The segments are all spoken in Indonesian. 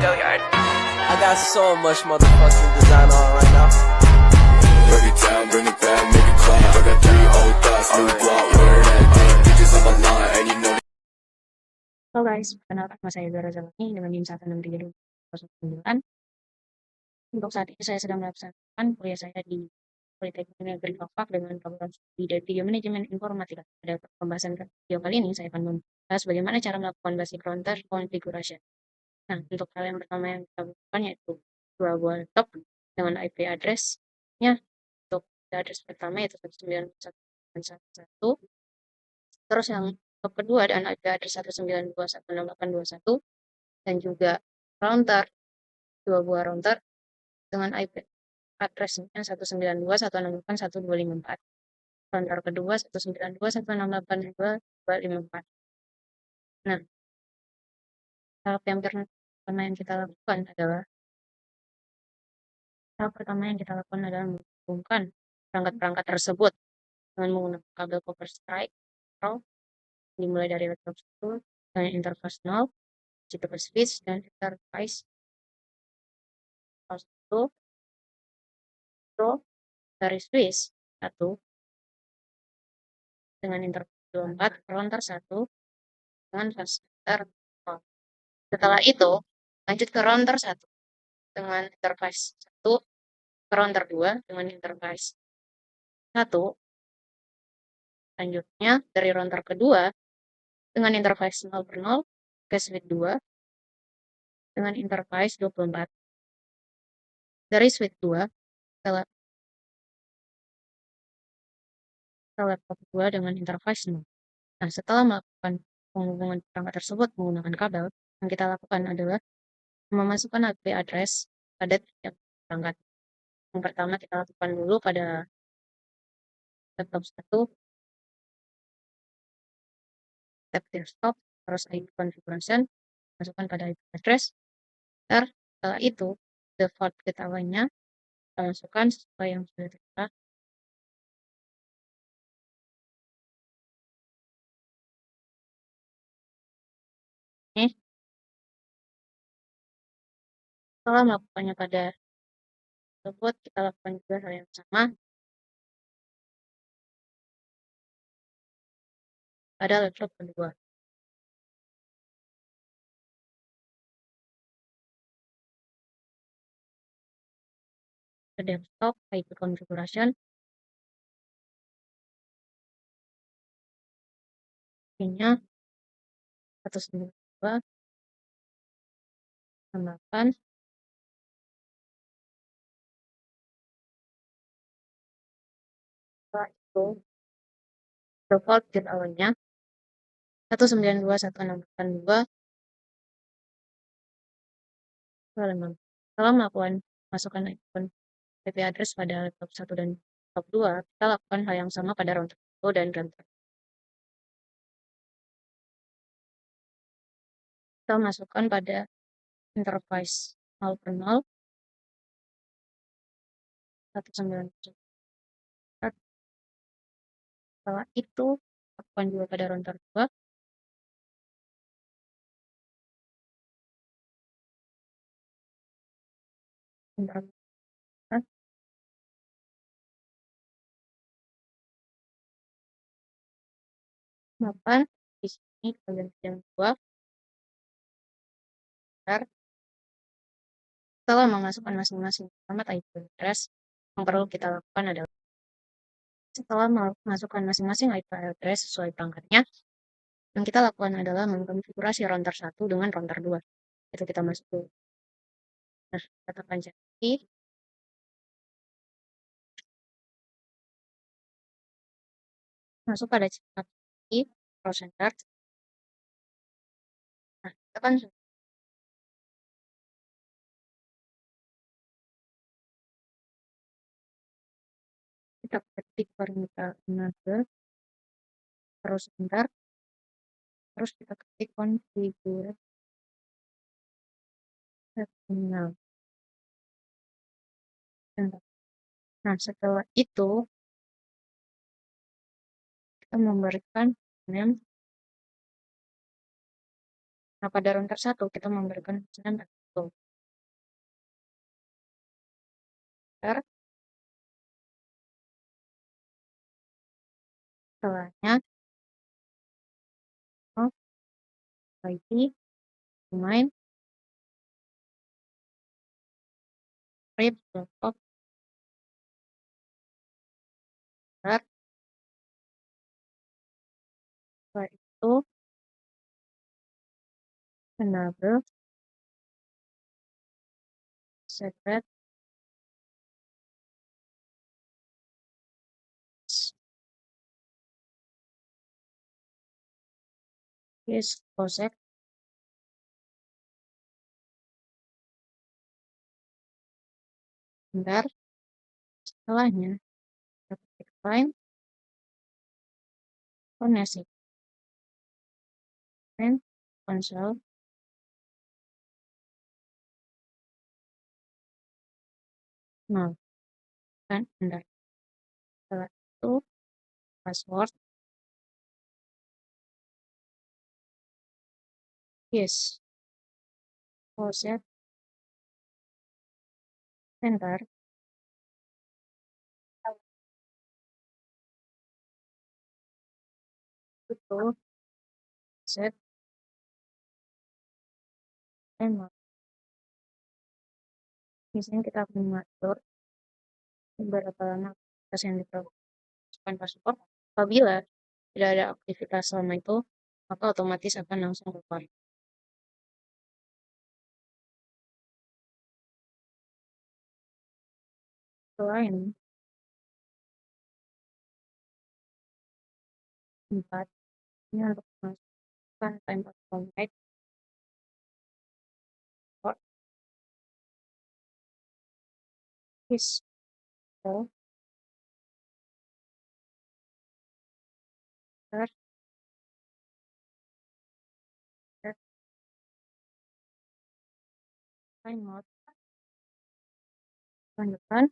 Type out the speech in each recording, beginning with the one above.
I got so much motherfucking design on right now. Break it down, bring it back, make it clap. I got 3 old thoughts, new guap, where that damn bitches on my line, and you know. Halo guys, perkenalkan nama saya Zara Zalani dengan NIM 16329. Untuk saat ini saya sedang melaksanakan kuliah saya di Politeknik Negeri Fak dengan program studi dari Video Manajemen Informatika. Pada pembahasan video kali ini saya akan membahas bagaimana cara melakukan basic router configuration. Nah, untuk hal yang pertama yang kita lakukan yaitu dua buah laptop dengan IP address-nya. Untuk address pertama yaitu 191.1.1. Terus yang laptop kedua dan IP address 192.168.21 dan juga router, dua buah router dengan IP address-nya 192.168.1.254. Router kedua 192.168.2.254. Nah, tahap yang pertama yang kita lakukan adalah menghubungkan perangkat-perangkat tersebut dengan menggunakan kabel copper strike dimulai dari laptop 1 dengan interface 0, GPU switch dan interface 1 Pro dari switch 1 dengan interface 24 router 1 dengan transmitter 0. Setelah itu lanjut ke router 1 dengan interface 1 ke router 2 dengan interface 1. Selanjutnya dari router kedua dengan interface 0 per 0 ke switch 2 dengan interface 24. Dari switch 2 ke laptop 2 dengan interface 0. Nah, setelah melakukan penghubungan perangkat tersebut menggunakan kabel, yang kita lakukan adalah memasukkan IP address pada tiap perangkat. Yang pertama kita lakukan dulu pada laptop 1, tab desktop, terus IP configuration, masukkan pada IP address. Setelah itu, default gateway-nya kita masukkan sesuai yang sudah kita. Setelah melakukannya pada tersebut, kita lakukan juga hal yang sama pada laptop kedua. Ke desktop, IP configuration, nya 192.8. Setelah itu default gateway-nya 192.168.2. Setelah melakukan masukkan IP address pada laptop 1 dan laptop 2, kita lakukan hal yang sama pada router 1 dan router. Kita masukkan pada interface 0 per 0 192. Setelah itu lakukan juga pada router 2. Kenapa di sini kalian yang 2. Setelah memasukkan masing-masing format IP address, yang perlu kita lakukan adalah setelah memasukkan masing-masing IP address sesuai perangkatnya, yang kita lakukan adalah mengkonfigurasi router 1 dengan router 2. Itu kita masuk ke katakan jadi masuk pada chat Pro Center. Nah, kita kan kita ketik permintaan ke terus sebentar, terus kita ketik configure terminal. Nah, setelah itu kita memberikan name. Nah, pada router 1 kita memberikan name tuh. Ntar setelahnya oh lagi main rip laptop ntar setelah itu enable secret is closed bentar setelahnya kita ketik find koneksi find console nol kan bentar setelah itu password yes closed bentar itu set emang misalnya kita akan mengatur berapa lama aktivitas yang diperlukan password apabila tidak ada aktivitas selama itu maka otomatis akan langsung keluar selain 4 ini untuk memasukkan time of contact or is so start that time out lanjutkan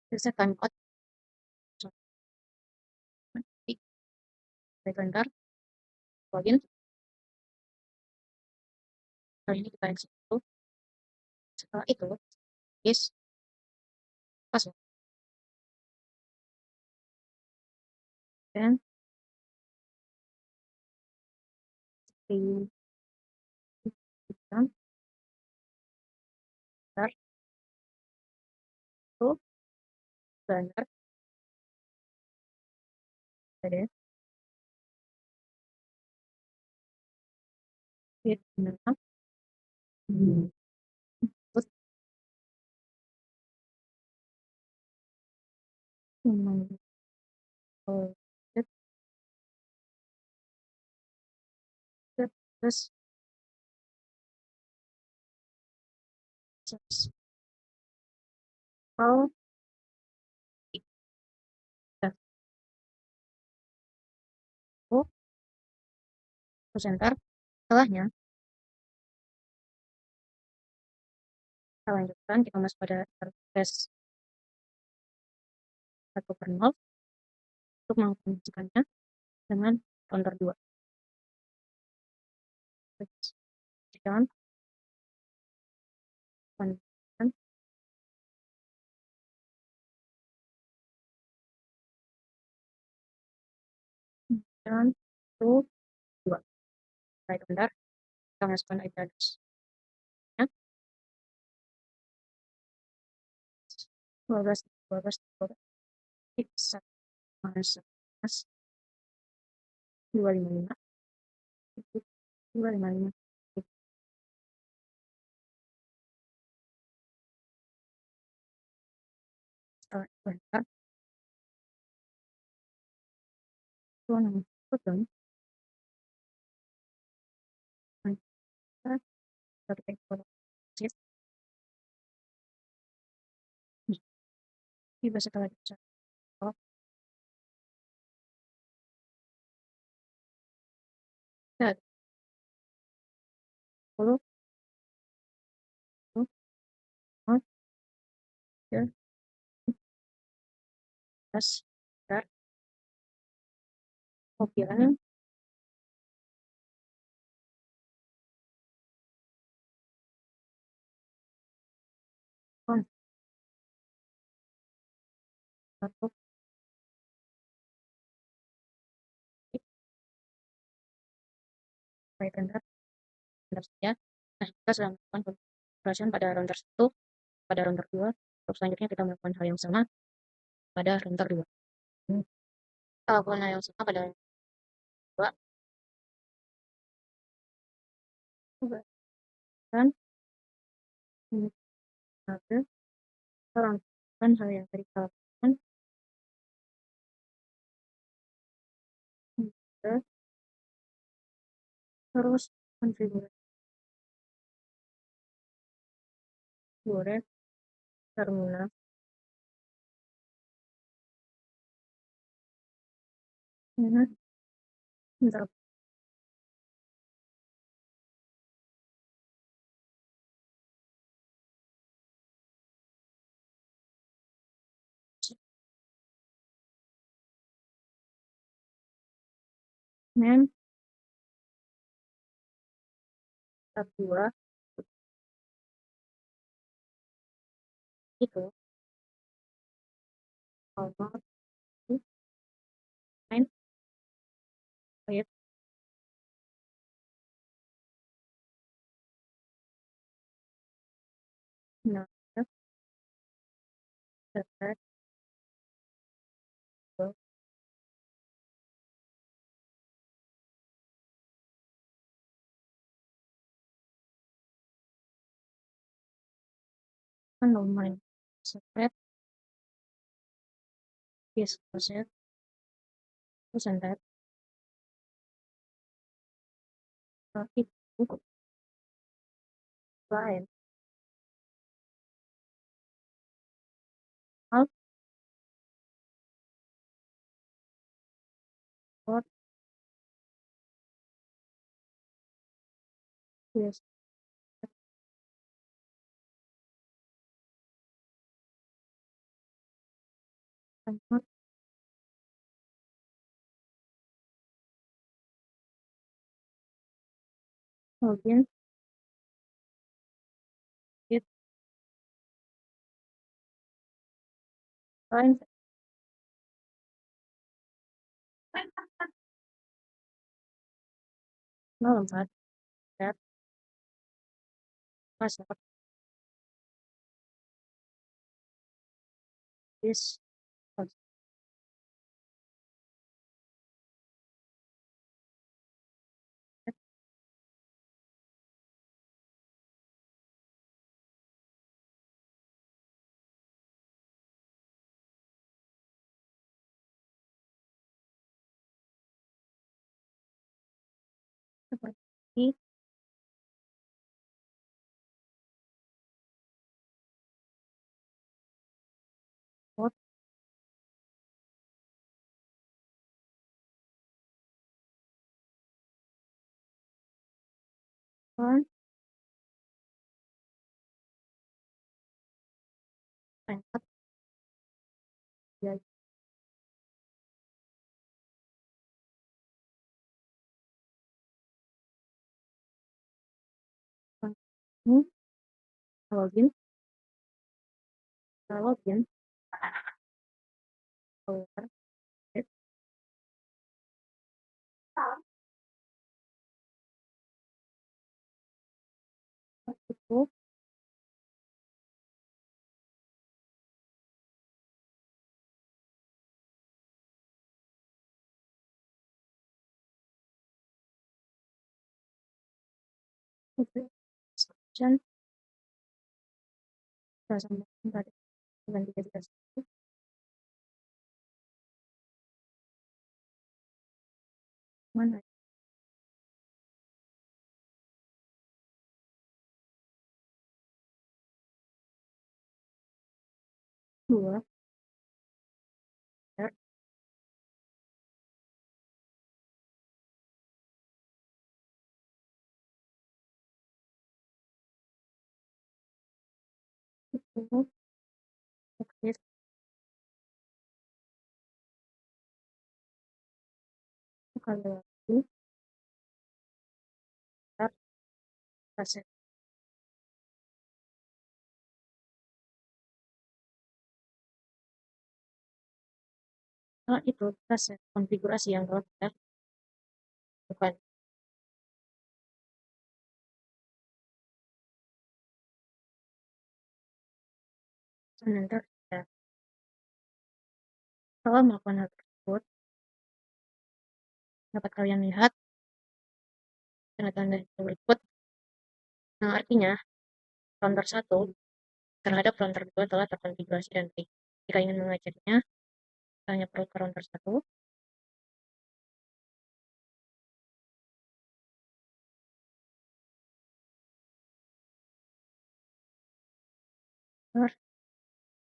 bisa time out bentar login kali ini kita exit dulu setelah itu is password dan di start itu benar ada hit benar terus memang terus kalau kita terus enter setelahnya kita lanjutkan kita masuk pada interface 1/0 untuk mengkombinasikannya dengan counter 2 jangan lanjutkan dan 1 2 right bentar kita masukkan IP address ya 12 12 12 1 mas 255 255 setelah itu bentar itu nama betul kita ketik sheet tiba setelah itu oh ya 10 10 oh ya 11 bentar kopian satu right enter saja. Nah, kita sudah melakukan pemrosesan pada router 1, pada router 2. Untuk selanjutnya kita melakukan hal yang sama pada router 2. Kita lakukan hal yang sama pada router 2. Dan kita lakukan hal yang tadi kita lakukan. Kita terus konfigurasi terminal dengan interrupt. Dan tab 2 itu alpha main wave nah dapat anomaly separate is set percentage itu lain half what is not login it line 04 that password is seperti what one and up ya ini login login keluar itu subscription sama tadi dengan 331 mana 2 ya itu oke kalau itu start proses Setelah itu kita set konfigurasi yang telah kita buat. Nanti setelah melakukan hal tersebut, dapat kalian lihat tanda-tanda berikut. Nah, artinya router 1 terhadap router 2 telah terkonfigurasi dan baik. Jika ingin mengeceknya, kita hanya perlu ke router 1.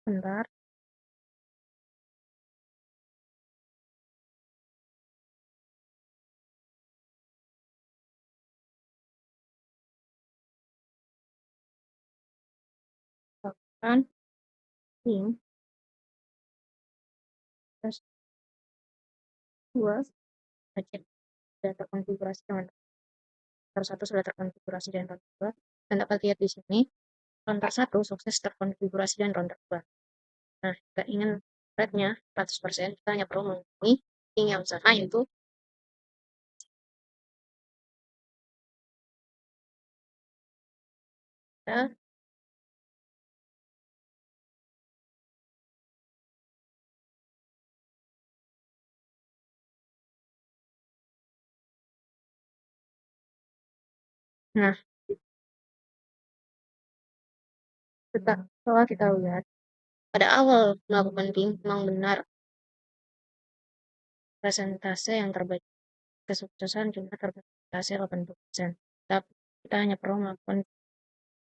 Bentar. Lakukan ping plus 2 cek sudah terkonfigurasi dengan router 1 sudah terkonfigurasi dengan router 2. Dan dapat lihat di sini router 1 sukses terkonfigurasi dengan router 2. Nah, jika ingin rate-nya 100%, kita hanya perlu menghubungi ping yang sama, yaitu ya, nah, setelah kita lihat pada awal melakukan ping memang benar persentase yang terbaik kesuksesan cuma terbatasi 80%. Tapi kita hanya perlu melakukan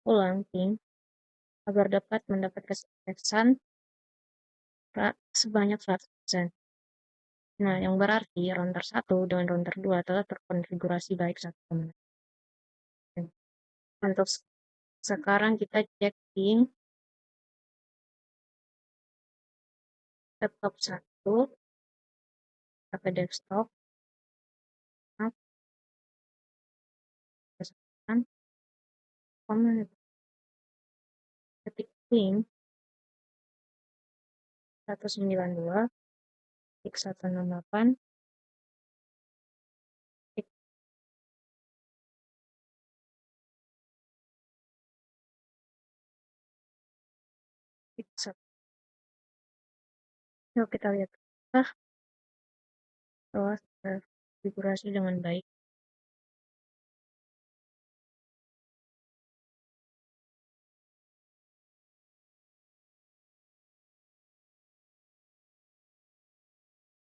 ulang ping agar dapat mendapat kesuksesan sebanyak 100%. Nah, yang berarti router 1 dengan router 2 telah terkonfigurasi baik satu sama lain. Untuk sekarang kita cek ping laptop 1 pakai desktop. Ketik ping 192.168 yuk kita lihat telah terkonfigurasi dengan baik.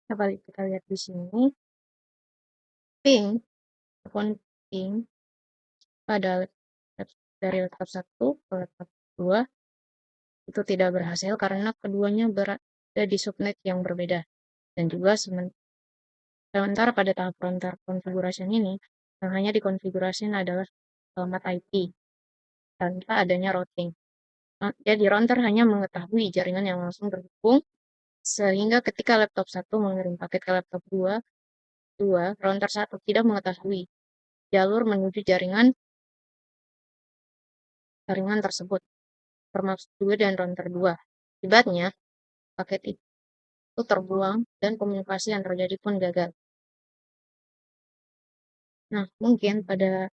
Kembali kita lihat di sini ping pada dari laptop 1 ke laptop 2 itu tidak berhasil karena keduanya berada di subnet yang berbeda. Dan juga sementara pada tahap router konfigurasi ini yang hanya dikonfigurasi adalah alamat IP tanpa adanya routing. Jadi router hanya mengetahui jaringan yang langsung terhubung, sehingga ketika laptop 1 mengirim paket ke laptop 2, router 1 tidak mengetahui jalur menuju jaringan tersebut, termasuk juga dan router 2. Akibatnya, paket itu terbuang dan komunikasi yang terjadi pun gagal. Nah, mungkin pada